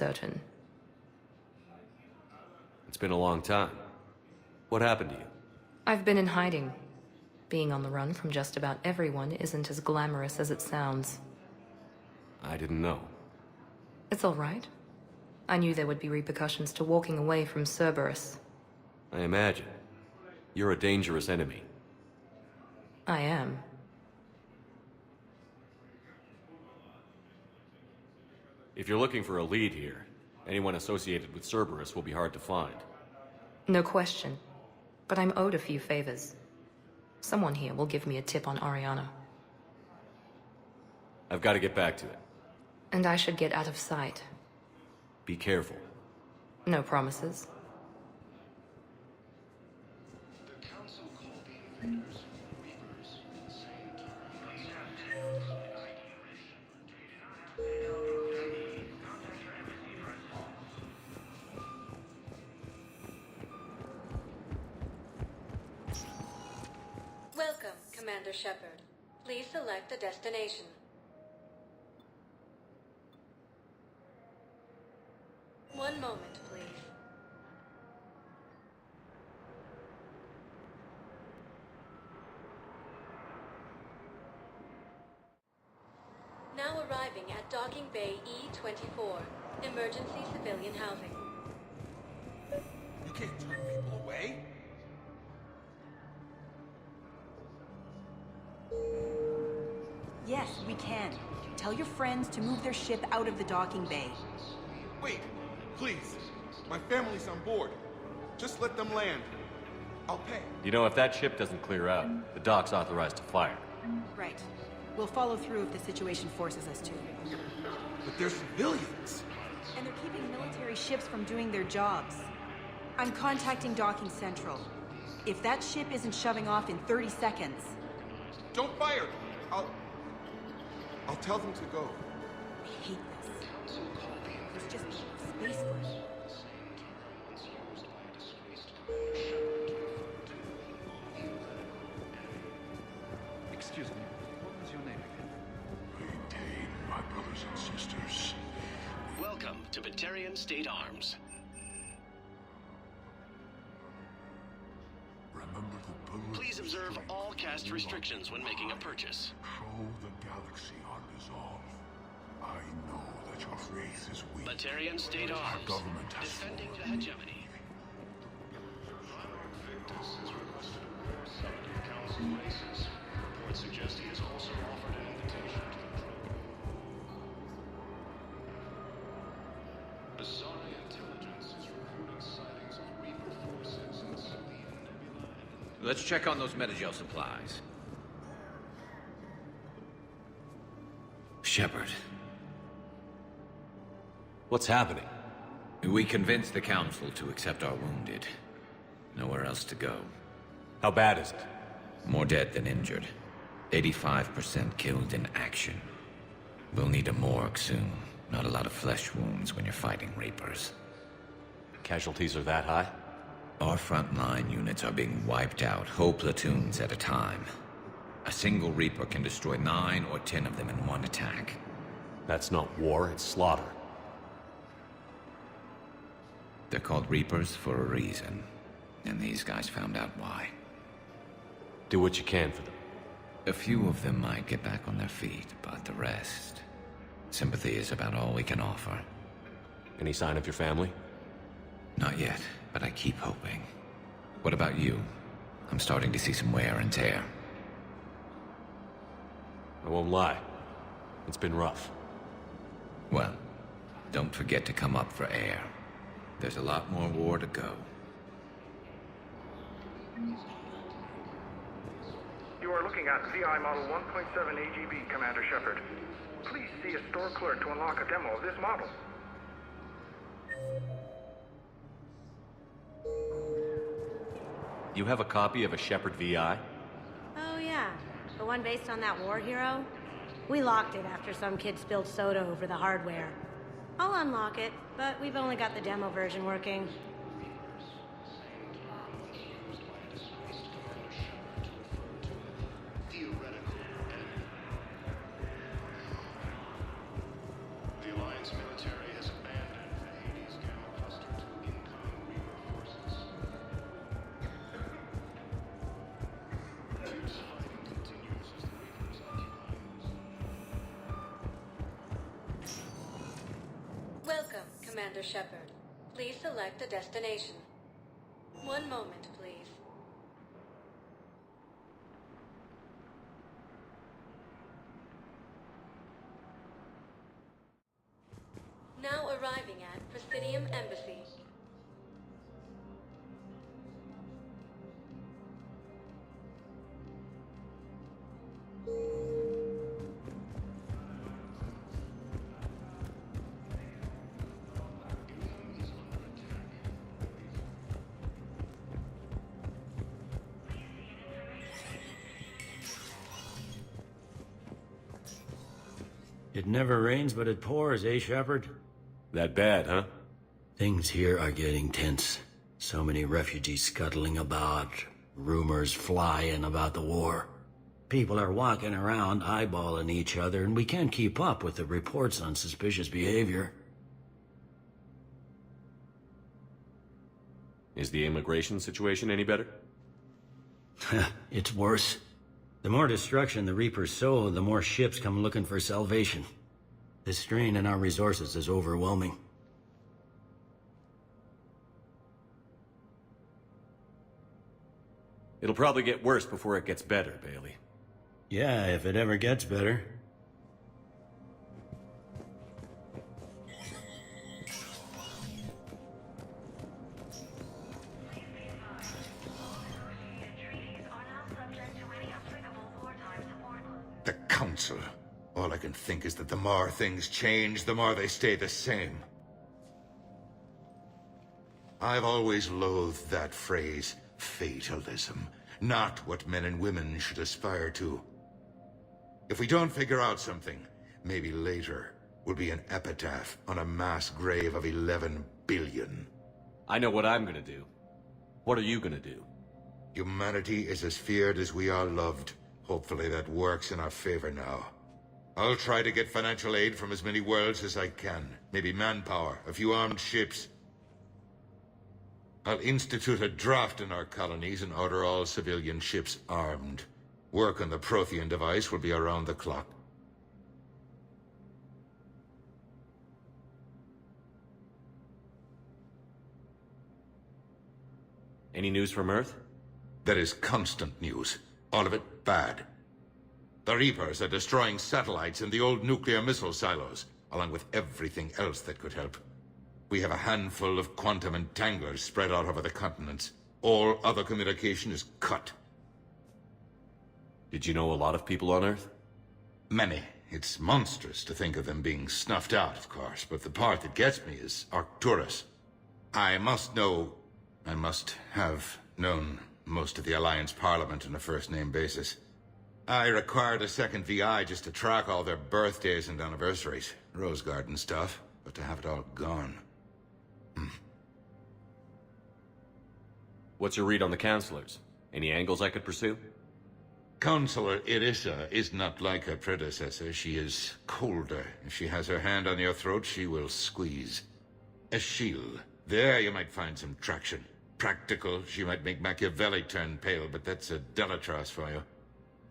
certain. It's been a long time. What happened to you? I've been in hiding. Being on the run from just about everyone isn't as glamorous as it sounds. I didn't know. It's all right. I knew there would be repercussions to walking away from Cerberus. I imagine. You're a dangerous enemy. I am. If you're looking for a lead here, anyone associated with Cerberus will be hard to find. No question. But I'm owed a few favors. Someone here will give me a tip on Ariana. I've got to get back to it. And I should get out of sight. Be careful. No promises. The council called the invaders reapers, insane Welcome, Commander Shepard. Please select a destination. One moment, please. Now arriving at Docking Bay E-24, emergency civilian housing. You can't turn people away. Yes, we can. Tell your friends to move their ship out of the docking bay. Wait, please. My family's on board. Just let them land. I'll pay. You know, if that ship doesn't clear out, the dock's authorized to fire. Right. We'll follow through if the situation forces us to. But they're civilians. And they're keeping military ships from doing their jobs. I'm contacting Docking Central. If that ship isn't shoving off in 30 seconds... Don't fire! I'll tell them to go. I hate this. There's just no space for it. Excuse me, what was your name again? Maintain, my brothers and sisters. Welcome to Batarian State Arms. Remember the pillars. Please observe all caste restrictions when making a purchase. Show the galaxy our resolve. I know that your faith is weak. Batarian State Our Arms. government has Defending the fallen. hegemony. Reports suggest he has also offered an invitation to the probe. Bizarre intelligence is reporting sightings of Reaper forces in Selene Nebula and Let's check on those Metagel supplies. Shepard, What's happening? we convinced the Council to accept our wounded. Nowhere else to go. How bad is it? More dead than injured. 85% killed in action. We'll need a morgue soon. Not a lot of flesh wounds when you're fighting Reapers. Casualties are that high? Our frontline units are being wiped out, whole platoons at a time. A single Reaper can destroy 9 or 10 of them in one attack. That's not war, it's slaughter. They're called Reapers for a reason. And these guys found out why. Do what you can for them. A few of them might get back on their feet, but the rest... Sympathy is about all we can offer. Any sign of your family? Not yet, but I keep hoping. What about you? I'm starting to see some wear and tear. I won't lie. It's been rough. Well, don't forget to come up for air. There's a lot more war to go. You are looking at CI Model 1.7 AGB, Commander Shepard. Please see a store clerk to unlock a demo of this model. You have a copy of a Shepard VI? Oh yeah, the one based on that war hero? We locked it after some kid spilled soda over the hardware. I'll unlock it, but we've only got the demo version working. theoretical enemy. The Alliance military has abandoned Welcome, Commander Shepard. Please select a destination. One moment, please. Now arriving at Presidium Embassy. It never rains, but it pours, eh, Shepard? That bad, huh? Things here are getting tense. So many refugees scuttling about, rumors flying about the war. People are walking around eyeballing each other, and we can't keep up with the reports on suspicious behavior. Is the immigration situation any better? It's worse. The more destruction the Reapers sow, the more ships come looking for salvation. The strain on our resources is overwhelming. It'll probably get worse before it gets better, Bailey. Yeah, if it ever gets better. The Council. All I can think is that the more things change, the more they stay the same. I've always loathed that phrase, fatalism. Not what men and women should aspire to. If we don't figure out something, maybe later will be an epitaph on a mass grave of 11 billion. I know what I'm gonna do. What are you gonna do? Humanity is as feared as we are loved. Hopefully that works in our favor now. I'll try to get financial aid from as many worlds as I can. Maybe manpower, a few armed ships. I'll institute a draft in our colonies and order all civilian ships armed. Work on the Prothean device will be around the clock. Any news from Earth? There is constant news. All of it bad. The Reapers are destroying satellites in the old nuclear missile silos, along with everything else that could help. We have a handful of quantum entanglers spread out over the continents. All other communication is cut. Did you know a lot of people on Earth? Many. It's monstrous to think of them being snuffed out, of course, but the part that gets me is Arcturus. I must have known most of the Alliance Parliament on a first-name basis. I required a second VI just to track all their birthdays and anniversaries. Rose Garden stuff, but to have it all gone. What's your read on the counselors? Any angles I could pursue? Counselor Irissa is not like her predecessor. She is colder. If she has her hand on your throat, she will squeeze. Eschil, there you might find some traction. Practical, she might make Machiavelli turn pale, but that's a Delatras for you.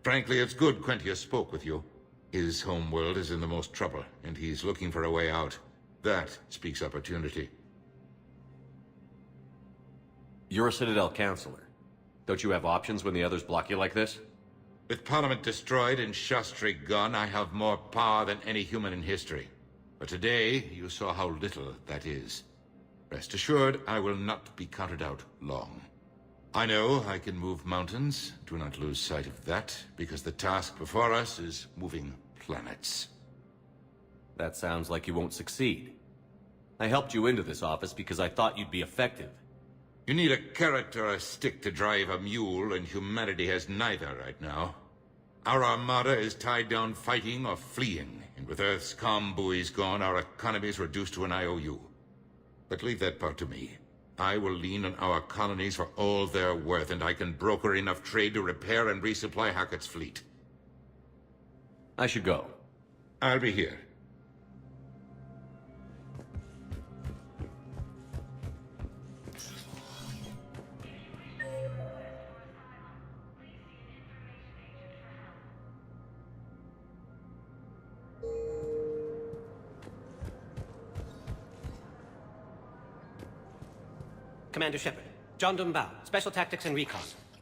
Frankly, it's good Quentius spoke with you. His homeworld is in the most trouble, and he's looking for a way out. That speaks opportunity. You're a Citadel counselor. Don't you have options when the others block you like this? With Parliament destroyed and Shastri gone, I have more power than any human in history. But today, you saw how little that is. Rest assured, I will not be counted out long. I know I can move mountains. Do not lose sight of that, because the task before us is moving planets. That sounds like you won't succeed. I helped you into this office because I thought you'd be effective. You need a carrot or a stick to drive a mule, and humanity has neither right now. Our armada is tied down fighting or fleeing, and with Earth's comm buoys gone, our economy is reduced to an IOU. But leave that part to me. I will lean on our colonies for all they're worth, and I can broker enough trade to repair and resupply Hackett's fleet. I should go. I'll be here. Commander Shepard. John Dumbao, Special Tactics and Recon.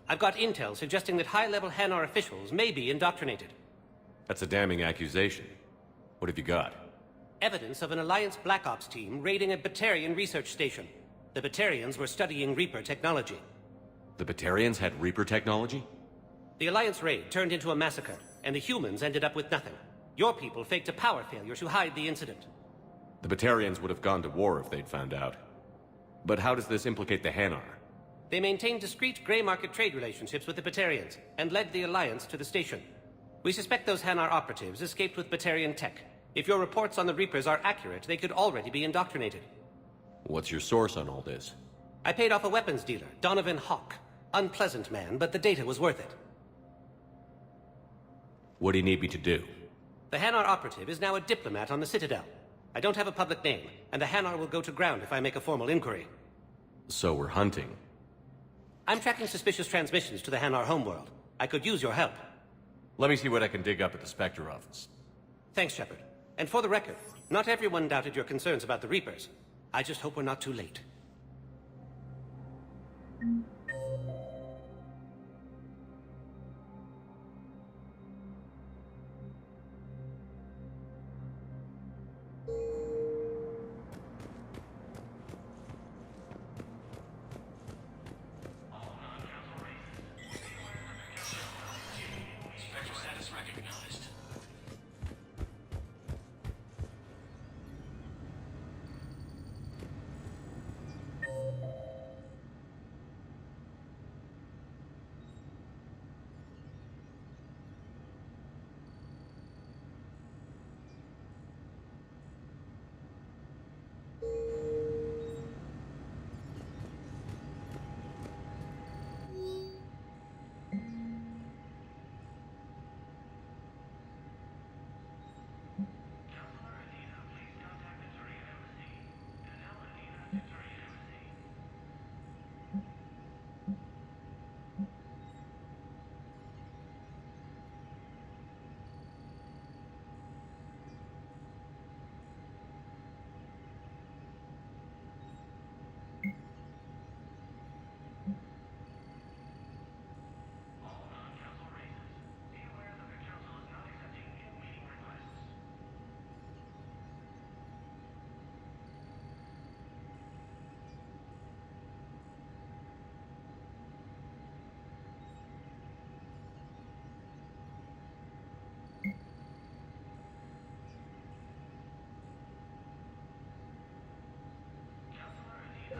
I've got intel suggesting that high-level Hanar officials may be indoctrinated. That's a damning accusation. What have you got? Evidence of an Alliance Black Ops team raiding a Batarian research station. The Batarians were studying Reaper technology. The Batarians had Reaper technology? The Alliance raid turned into a massacre, and the humans ended up with nothing. Your people faked a power failure to hide the incident. The Batarians would have gone to war if they'd found out. But how does this implicate the Hanar? They maintained discreet gray market trade relationships with the Batarians, and led the Alliance to the station. We suspect those Hanar operatives escaped with Batarian tech. If your reports on the Reapers are accurate, they could already be indoctrinated. What's your source on all this? I paid off a weapons dealer, Donovan Hawk. Unpleasant man, but the data was worth it. What do you need me to do? The Hanar operative is now a diplomat on the Citadel. I don't have a public name, and the Hanar will go to ground if I make a formal inquiry. So we're hunting. I'm tracking suspicious transmissions to the Hanar homeworld. I could use your help. Let me see what I can dig up at the Spectre office. Thanks, Shepard. And for the record, not everyone doubted your concerns about the Reapers. I just hope we're not too late.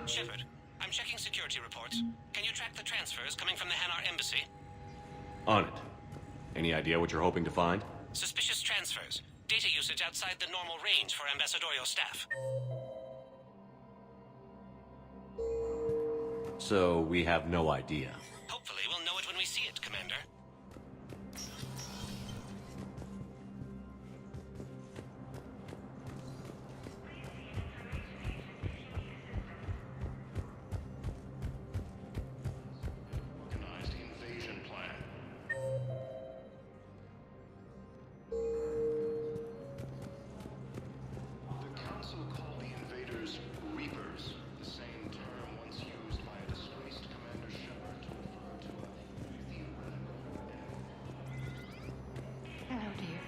Shepard, I'm checking security reports. Can you track the transfers coming from the Hanar embassy? On it. Any idea what you're hoping to find? Suspicious transfers. Data usage outside the normal range for ambassadorial staff. So we have no idea. Hopefully we'll know it when we see it, Commander. Organized invasion plan. The Council called the invaders Reapers, the same term once used by a disgraced Commander Shepard to refer to a theoretical enemy. Hello, dear.